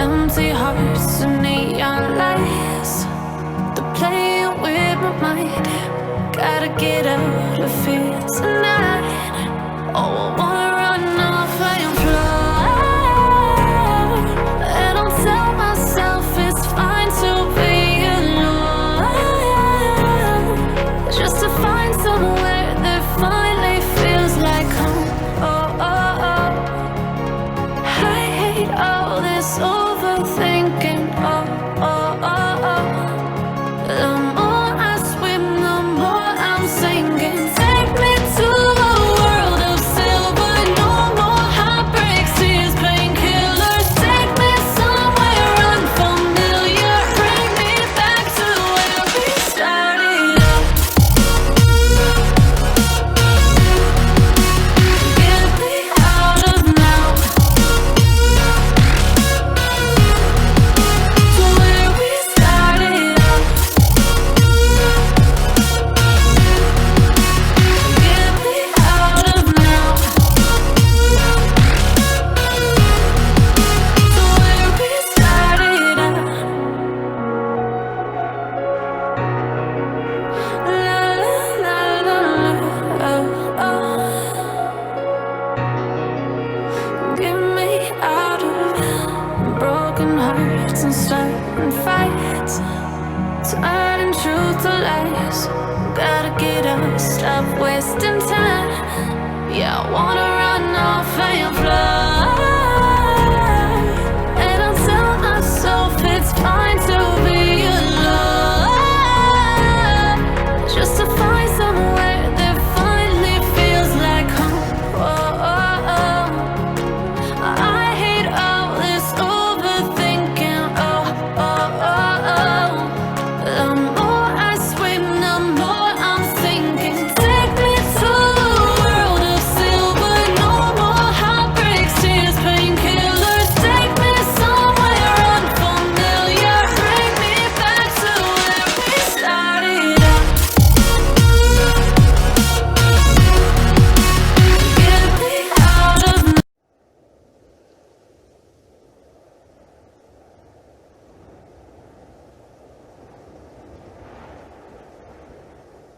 empty hearts and neon lights. They're playing with my mind. Gotta get out of here tonight. Oh, I wanna run off and fly. And I'll tell myself it's fine to be alone, just to find somewhere that finally feels like home. Oh, oh, oh. I hate all this overthinking. Oh, oh, oh, oh. The more I swim, the more I'm sinking. Take me to a world of silver. No more heartbreaks, tears, painkillers. Take me somewhere unfamiliar. Bring me back to where we started up. Get me out of now, to where we started up. Get me out of now, to where we started up. La la la la, oh, oh. Get me out of broken hearts and starting fights, turning truth to lies. Gotta get up, stop wasting time. Yeah, I wanna run off and fly.